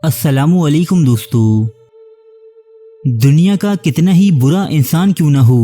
السلام علیکم دوستو۔ دنیا کا کتنا ہی برا انسان کیوں نہ ہو،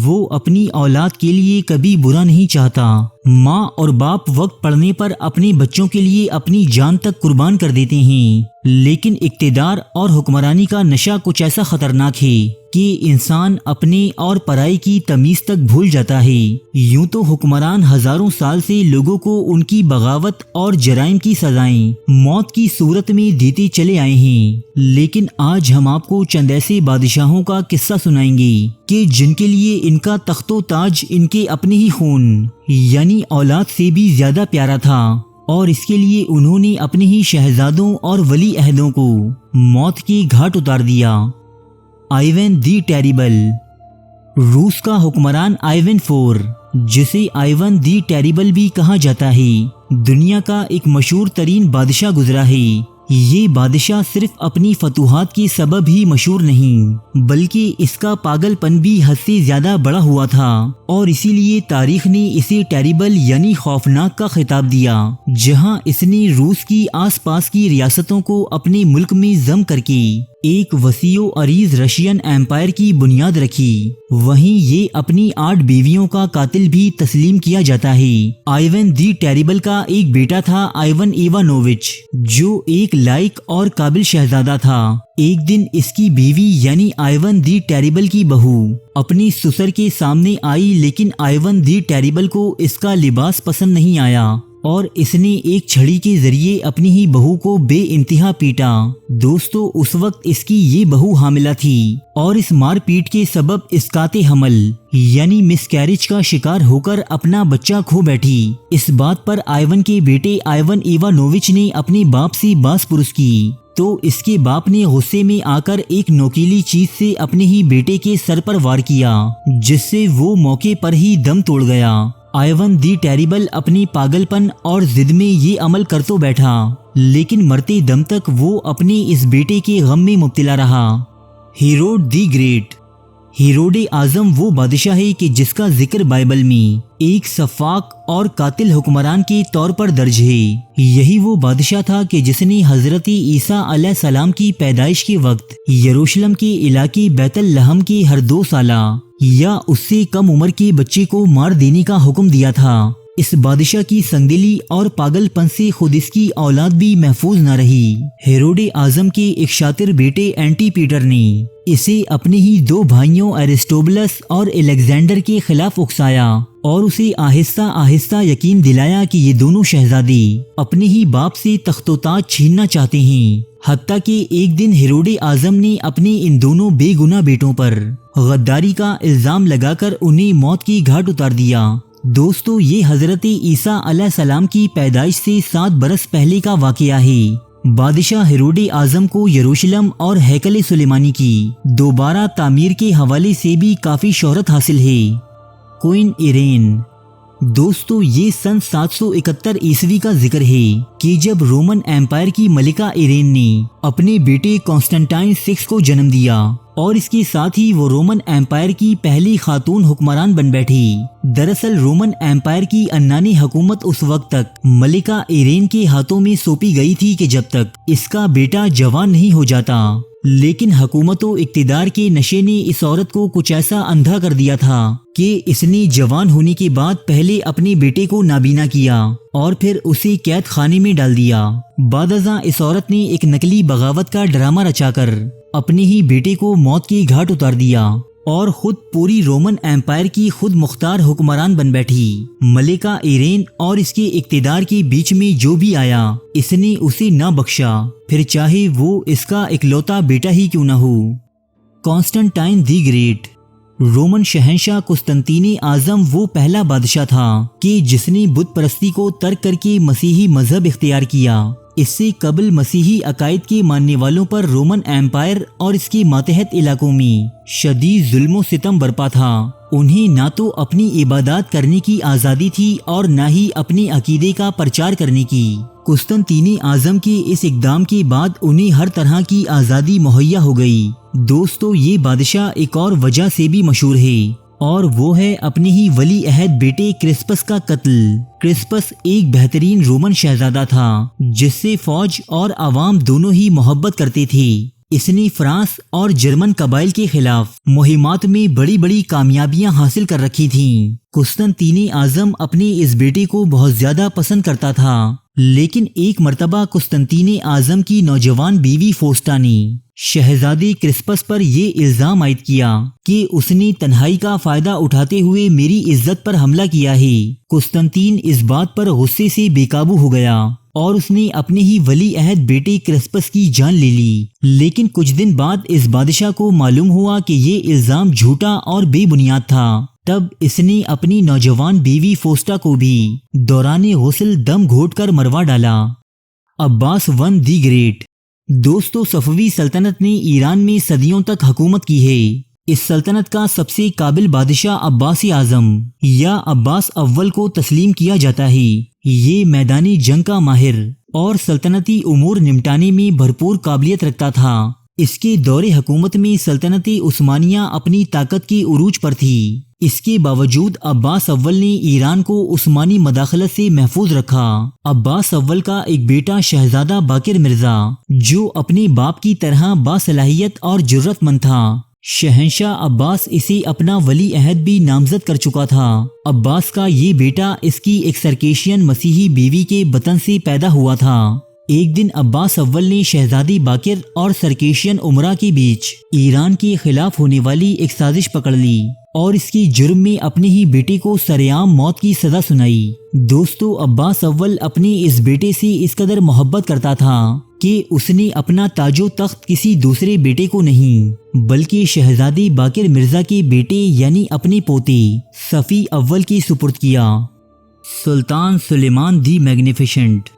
وہ اپنی اولاد کے لیے کبھی برا نہیں چاہتا۔ ماں اور باپ وقت پڑنے پر اپنے بچوں کے لیے اپنی جان تک قربان کر دیتے ہیں، لیکن اقتدار اور حکمرانی کا نشہ کچھ ایسا خطرناک ہے کہ انسان اپنے اور پرائی کی تمیز تک بھول جاتا ہے۔ یوں تو حکمران ہزاروں سال سے لوگوں کو ان کی بغاوت اور جرائم کی سزائیں موت کی صورت میں دیتے چلے آئے ہیں، لیکن آج ہم آپ کو چند ایسے بادشاہوں کا قصہ سنائیں گے کہ جن کے لیے ان کا تخت و تاج ان کے اپنے ہی خون یعنی اولاد سے بھی زیادہ پیارا تھا، اور اس کے لیے انہوں نے اپنے ہی شہزادوں اور ولی عہدوں کو موت کے گھاٹ اتار دیا۔ آئیون دی ٹیریبل۔ روس کا حکمران آئیون فور، جسے آئیون دی ٹیریبل بھی کہا جاتا ہے، دنیا کا ایک مشہور ترین بادشاہ گزرا ہے۔ یہ بادشاہ صرف اپنی فتوحات کے سبب ہی مشہور نہیں، بلکہ اس کا پاگل پن بھی حد سے زیادہ بڑا ہوا تھا، اور اسی لیے تاریخ نے اسے ٹیریبل یعنی خوفناک کا خطاب دیا۔ جہاں اس نے روس کی آس پاس کی ریاستوں کو اپنے ملک میں ضم کر کے ایک وسیع و عریض رشین ایمپائر کی بنیاد رکھی، وہیں یہ اپنی 8 بیویوں کا قاتل بھی تسلیم کیا جاتا ہے۔ آئیون دی ٹیریبل کا ایک بیٹا تھا آئیون ایوانووچ، جو ایک لائق اور قابل شہزادہ تھا۔ ایک دن اس کی بیوی یعنی آئیون دی ٹیریبل کی بہو اپنی سسر کے سامنے آئی، لیکن آئیون دی ٹیریبل کو اس کا لباس پسند نہیں آیا اور اس نے ایک چھڑی کے ذریعے اپنی ہی بہو کو بے انتہا پیٹا۔ دوستو، اس وقت اس کی یہ بہو حاملہ تھی اور اس مار پیٹ کے سبب اسقاط حمل یعنی مس کیریج کا شکار ہو کر اپنا بچہ کھو بیٹھی۔ اس بات پر آئیون کے بیٹے آئیون ایوانووچ نے اپنے باپ سے باز پرس کی، تو اس کے باپ نے غصے میں آ کر ایک نوکیلی چیز سے اپنے ہی بیٹے کے سر پر وار کیا، جس سے وہ موقع پر ہی دم توڑ گیا۔ آئیون دی ٹیریبل اپنی پاگل پن اور ضد میں یہ عمل کر تو بیٹھا، لیکن مرتے دم تک وہ اپنے اس بیٹے کے غم میں مبتلا رہا۔ ہیروڈ دی گریٹ۔ ہیروڈ اعظم وہ بادشاہ ہے کہ جس کا ذکر بائبل میں ایک سفاک اور قاتل حکمران کے طور پر درج ہے۔ یہی وہ بادشاہ تھا کہ جس نے حضرت عیسیٰ علیہ السلام کی پیدائش کے وقت یروشلم کے علاقے بیت لحم کے ہر 2 سالہ یا اس سے کم عمر کے بچے کو مار دینے کا حکم دیا تھا۔ اس بادشاہ کی سنگدلی اور پاگل پن سے خود اس کی اولاد بھی محفوظ نہ رہی۔ ہیروڈ اعظم کے ایک شاطر بیٹے اینٹی پیٹر نے اسے اپنے ہی 2 بھائیوں ایرسٹوبلس اور الیگزینڈر کے خلاف اکسایا اور اسے آہستہ آہستہ یقین دلایا کہ یہ دونوں شہزادے اپنے ہی باپ سے تخت و تاج چھیننا چاہتے ہیں۔ حتیٰ کہ ایک دن ہیروڈ اعظم نے اپنے ان دونوں بے گناہ بیٹوں پر غداری کا الزام لگا کر انہیں موت کی گھاٹ اتار دیا۔ دوستو، یہ حضرت عیسیٰ علیہ السلام کی پیدائش سے 7 برس پہلے کا واقعہ ہے۔ بادشاہ ہیروڈ اعظم کو یروشلم اور ہیکل سلیمانی کی دوبارہ تعمیر کے حوالے سے بھی کافی شہرت حاصل ہے۔ Queen Ariane. دوستو، یہ سن 771 عیسوی کا ذکر ہے کہ جب رومن ایمپائر کی ملکہ ایرین نے اپنے بیٹے کانسٹنٹائن 6 کو جنم دیا، اور اس کے ساتھ ہی وہ رومن ایمپائر کی پہلی خاتون حکمران بن بیٹھی۔ دراصل رومن ایمپائر کی انانی حکومت اس وقت تک ملکہ ایرین کے ہاتھوں میں سونپی گئی تھی کہ جب تک اس کا بیٹا جوان نہیں ہو جاتا، لیکن حکومت و اقتدار کے نشے نے اس عورت کو کچھ ایسا اندھا کر دیا تھا کہ اس نے جوان ہونے کے بعد پہلے اپنے بیٹے کو نابینا کیا اور پھر اسے قید خانے میں ڈال دیا۔ بعد ازاں اس عورت نے ایک نقلی بغاوت کا ڈرامہ رچا کر اپنے ہی بیٹے کو موت کی گھاٹ اتار دیا اور خود پوری رومن ایمپائر کی خود مختار حکمران بن بیٹھی۔ ملکہ ایرین اور اس کے اقتدار کے بیچ میں جو بھی آیا، اس نے اسے نہ بخشا، پھر چاہے وہ اس کا اکلوتا بیٹا ہی کیوں نہ ہو۔ Constantine the Great. رومن شہنشاہ قسطنطین اعظم وہ پہلا بادشاہ تھا کہ جس نے بت پرستی کو ترک کر کے مسیحی مذہب اختیار کیا۔ اس سے قبل مسیحی عقائد کے ماننے والوں پر رومن ایمپائر اور اس کے ماتحت علاقوں میں شدید ظلم و ستم برپا تھا۔ انہیں نہ تو اپنی عبادات کرنے کی آزادی تھی اور نہ ہی اپنے عقیدے کا پرچار کرنے کی۔ قسطنطین اعظم کے اس اقدام کے بعد انہیں ہر طرح کی آزادی مہیا ہو گئی۔ دوستو، یہ بادشاہ ایک اور وجہ سے بھی مشہور ہے، اور وہ ہے اپنے ہی ولی عہد بیٹے کرسپس کا قتل۔ کرسپس ایک بہترین رومن شہزادہ تھا جس سے فوج اور عوام دونوں ہی محبت کرتے تھے۔ اس نے فرانس اور جرمن قبائل کے خلاف مہمات میں بڑی بڑی کامیابیاں حاصل کر رکھی تھیں۔ قسطنطین اعظم اپنے اس بیٹے کو بہت زیادہ پسند کرتا تھا، لیکن ایک مرتبہ قسطنطین اعظم کی نوجوان بیوی فوسٹا نے شہزادے کرسپس پر یہ الزام عائد کیا کہ اس نے تنہائی کا فائدہ اٹھاتے ہوئے میری عزت پر حملہ کیا ہے۔ قسطنطین اس بات پر غصے سے بے قابو ہو گیا اور اس نے اپنے ہی ولی عہد بیٹے کرسپس کی جان لے لی، لیکن کچھ دن بعد اس بادشاہ کو معلوم ہوا کہ یہ الزام جھوٹا اور بے بنیاد تھا۔ تب اس نے اپنی نوجوان بیوی فوسٹا کو بھی دوران غسل دم گھونٹ کر مروا ڈالا۔ عباس دی گریٹ۔ دوستو، صفوی سلطنت نے ایران میں صدیوں تک حکومت کی ہے۔ اس سلطنت کا سب سے قابل بادشاہ عباس اعظم یا عباس اول کو تسلیم کیا جاتا ہے۔ یہ میدانی جنگ کا ماہر اور سلطنتی امور نمٹانے میں بھرپور قابلیت رکھتا تھا۔ اس کے دور حکومت میں سلطنت عثمانیہ اپنی طاقت کے عروج پر تھی۔ اس کے باوجود عباس اول نے ایران کو عثمانی مداخلت سے محفوظ رکھا۔ عباس اول کا ایک بیٹا شہزادہ باقر مرزا، جو اپنے باپ کی طرح باصلاحیت اور جرأت مند تھا، شہنشاہ عباس اسے اپنا ولی عہد بھی نامزد کر چکا تھا۔ عباس کا یہ بیٹا اس کی ایک سرکیشین مسیحی بیوی کے بطن سے پیدا ہوا تھا۔ ایک دن عباس اول نے شہزادی باقر اور سرکیشین امرا کے بیچ ایران کے خلاف ہونے والی ایک سازش پکڑ لی اور اس کی جرم میں اپنے ہی بیٹے کو سرعام موت کی سزا سنائی۔ دوستو، عباس اول اپنے اس بیٹے سے اس قدر محبت کرتا تھا کہ اس نے اپنا تاج و تخت کسی دوسرے بیٹے کو نہیں بلکہ شہزادی باقر مرزا کے بیٹے یعنی اپنے پوتے صفی اول کی سپرد کیا۔ سلطان سلیمان دی میگنیفیسنٹ۔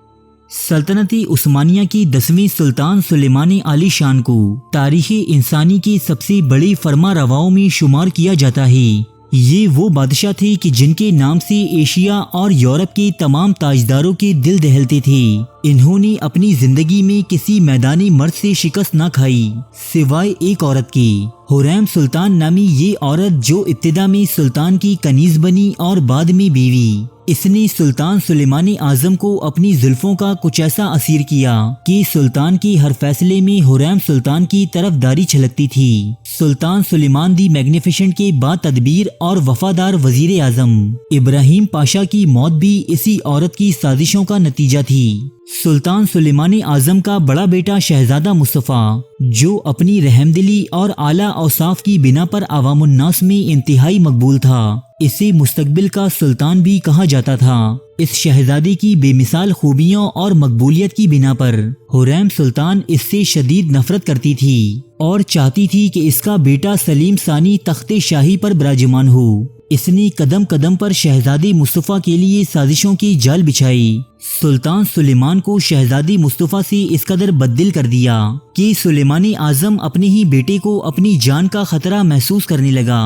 سلطنت عثمانیہ کی 10ویں سلطان سلیمان عالی شان کو تاریخ انسانی کے سب سے بڑے فرما رواؤں میں شمار کیا جاتا ہے۔ یہ وہ بادشاہ تھے کہ جن کے نام سے ایشیا اور یورپ کے تمام تاجداروں کے دل دہلتے تھے۔ انہوں نے اپنی زندگی میں کسی میدانی مرد سے شکست نہ کھائی سوائے ایک عورت کے، حریم سلطان نامی یہ عورت جو ابتدا میں سلطان کی کنیز بنی اور بعد میں بیوی۔ اس نے سلطان سلیمان اعظم کو اپنی زلفوں کا کچھ ایسا اسیر کیا کہ سلطان کے ہر فیصلے میں حریم سلطان کی طرفداری چھلکتی تھی۔ سلطان سلیمان دی میگنیفیسنٹ کے بعد تدبیر اور وفادار وزیر اعظم ابراہیم پاشا کی موت بھی اسی عورت کی سازشوں کا نتیجہ تھی۔ سلطان سلیمان اعظم کا بڑا بیٹا شہزادہ مصطفیٰ، جو اپنی رحمدلی اور اعلیٰ اوصاف کی بنا پر عوام الناس میں انتہائی مقبول تھا، اسے مستقبل کا سلطان بھی کہا جاتا تھا۔ اس شہزادے کی بے مثال خوبیوں اور مقبولیت کی بنا پر حریم سلطان اس سے شدید نفرت کرتی تھی اور چاہتی تھی کہ اس کا بیٹا سلیم ثانی تخت شاہی پر براجمان ہو۔ اس نے قدم قدم پر شہزادے مصطفیٰ کے لیے سازشوں کی جال بچھائی۔ سلطان سلیمان کو شہزادی مصطفیٰ سے اس قدر بددل کر دیا کہ سلیمان اعظم اپنے ہی بیٹے کو اپنی جان کا خطرہ محسوس کرنے لگا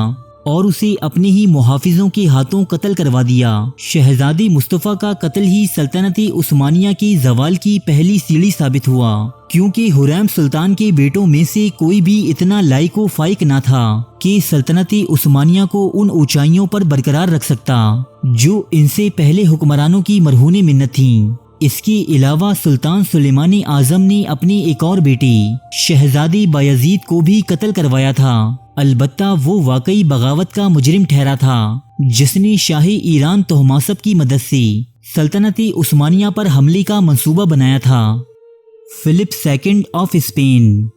اور اسے اپنے ہی محافظوں کے ہاتھوں قتل کروا دیا۔ شہزادی مصطفیٰ کا قتل ہی سلطنت عثمانیہ کی زوال کی پہلی سیڑھی ثابت ہوا، کیونکہ حریم سلطان کے بیٹوں میں سے کوئی بھی اتنا لائق و فائق نہ تھا کہ سلطنت عثمانیہ کو ان اونچائیوں پر برقرار رکھ سکتا جو ان سے پہلے حکمرانوں کی مرہون منت تھیں۔ اس کے علاوہ سلطان سلیمان اعظم نے اپنے ایک اور بیٹے شہزادی بایزید کو بھی قتل کروایا تھا، البتہ وہ واقعی بغاوت کا مجرم ٹھہرا تھا جس نے شاہ ایران طہماسپ کی مدد سے سلطنت عثمانیہ پر حملے کا منصوبہ بنایا تھا۔ Philip second of Spain.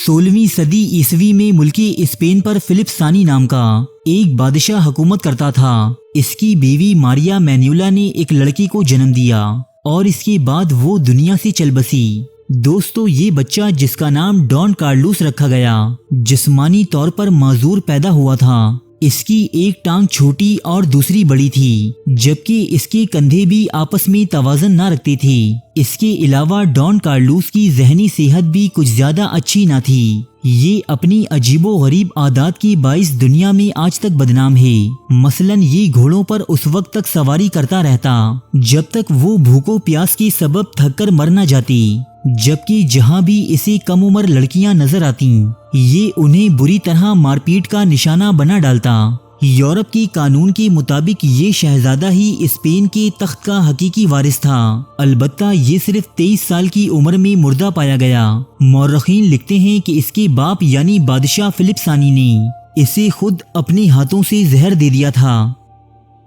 16ویں صدی عیسوی میں ملکی اسپین پر فلپ ثانی نام کا ایک بادشاہ حکومت کرتا تھا۔ اس کی بیوی ماریا مینیولا نے ایک لڑکی کو جنم دیا اور اس کے بعد وہ دنیا سے چل بسی۔ دوستو، یہ بچہ جس کا نام ڈان کارلوس رکھا گیا جسمانی طور پر معذور پیدا ہوا تھا۔ اس کی ایک ٹانگ چھوٹی اور دوسری بڑی تھی، جبکہ اس کے کندھے بھی آپس میں توازن نہ رکھتے تھے۔ اس کے علاوہ ڈان کارلوس کی ذہنی صحت بھی کچھ زیادہ اچھی نہ تھی۔ یہ اپنی عجیب و غریب عادات کی باعث دنیا میں آج تک بدنام ہے۔ مثلاً یہ گھوڑوں پر اس وقت تک سواری کرتا رہتا جب تک وہ بھوک و پیاس کے سبب تھک کر مر نہ جاتی، جبکہ جہاں بھی اسے کم عمر لڑکیاں نظر آتیں یہ انہیں بری طرح مار پیٹ کا نشانہ بنا ڈالتا۔ یورپ کی قانون کے مطابق یہ شہزادہ ہی اسپین کے تخت کا حقیقی وارث تھا، البتہ یہ صرف 23 سال کی عمر میں مردہ پایا گیا۔ مورخین لکھتے ہیں کہ اس کے باپ یعنی بادشاہ فلپ ثانی نے اسے خود اپنے ہاتھوں سے زہر دے دیا تھا۔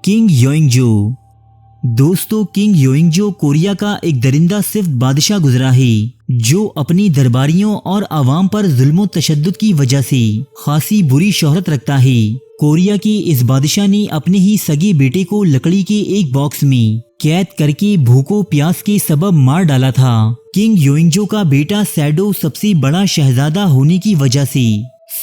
کنگ یونگجو۔ دوستو، کنگ یونگجو کوریا کا ایک درندہ صفت بادشاہ گزرا ہے جو اپنی درباریوں اور عوام پر ظلم و تشدد کی وجہ سے خاصی بری شہرت رکھتا ہے۔ کوریا کے اس بادشاہ نے اپنے ہی سگے بیٹے کو لکڑی کے ایک باکس میں قید کر کے بھوک و پیاس کے سبب مار ڈالا تھا۔ کنگ یونگجو کا بیٹا سیڈو سب سے بڑا شہزادہ ہونے کی وجہ سے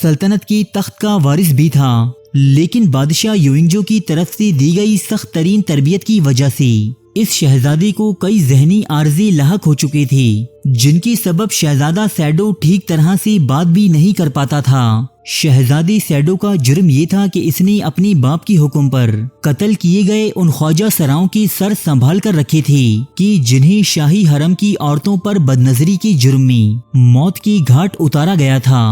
سلطنت کے تخت کا وارث بھی تھا، لیکن بادشاہ یونگجو کی طرف سے دی گئی سخت ترین تربیت کی وجہ سے اس شہزادے کو کئی ذہنی عارضے لاحق ہو چکے تھے، جن کے سبب شہزادہ سیڈو ٹھیک طرح سے بات بھی نہیں کر پاتا تھا۔ شہزادے سیڈو کا جرم یہ تھا کہ اس نے اپنے باپ کے حکم پر قتل کیے گئے ان خواجہ سراؤں کے سر سنبھال کر رکھے تھے کہ جنہیں شاہی حرم کی عورتوں پر بدنظری کے جرم میں موت کی گھاٹ اتارا گیا تھا۔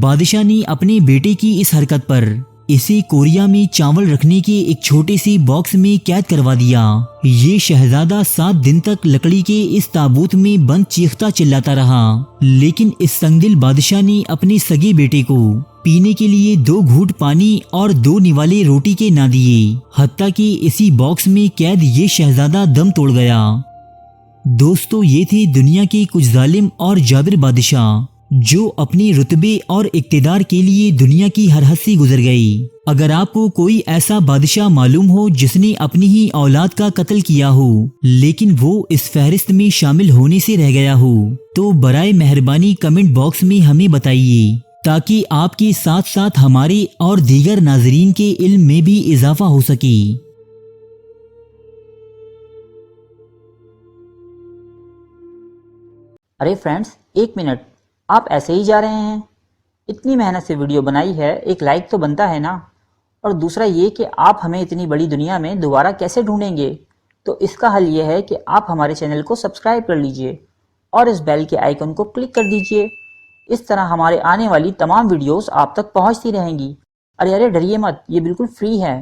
بادشاہ نے اپنے بیٹے کی اس حرکت پر اسے کوریا میں چاول رکھنے کے ایک چھوٹے سے باکس میں قید کروا دیا۔ یہ شہزادہ 7 دن تک لکڑی کے اس تابوت میں بند چیختا چلاتا رہا، لیکن اس سنگدل بادشاہ نے اپنے سگے بیٹے کو پینے کے لیے 2 گھونٹ پانی اور 2 نوالے روٹی کے نہ دیے، حتیٰ کہ اسی باکس میں قید یہ شہزادہ دم توڑ گیا۔ دوستو، یہ تھے دنیا کے کچھ ظالم اور جابر بادشاہ جو اپنے رتبے اور اقتدار کے لیے دنیا کی ہر حد سے گزر گئی۔ اگر آپ کو کوئی ایسا بادشاہ معلوم ہو جس نے اپنی ہی اولاد کا قتل کیا ہو لیکن وہ اس فہرست میں شامل ہونے سے رہ گیا ہو، تو برائے مہربانی کمنٹ باکس میں ہمیں بتائیے تاکہ آپ کے ساتھ ساتھ ہمارے اور دیگر ناظرین کے علم میں بھی اضافہ ہو سکے۔ ارے فرینڈز، 1 منٹ، آپ ایسے ہی جا رہے ہیں؟ اتنی محنت سے ویڈیو بنائی ہے، ایک لائک تو بنتا ہے نا؟ اور دوسرا یہ کہ آپ ہمیں اتنی بڑی دنیا میں دوبارہ کیسے ڈھونڈیں گے؟ تو اس کا حل یہ ہے کہ آپ ہمارے چینل کو سبسکرائب کر لیجئے اور اس بیل کے آئیکن کو کلک کر دیجئے۔ اس طرح ہمارے آنے والی تمام ویڈیوز آپ تک پہنچتی رہیں گی۔ ارے ڈریے مت، یہ بالکل فری ہے۔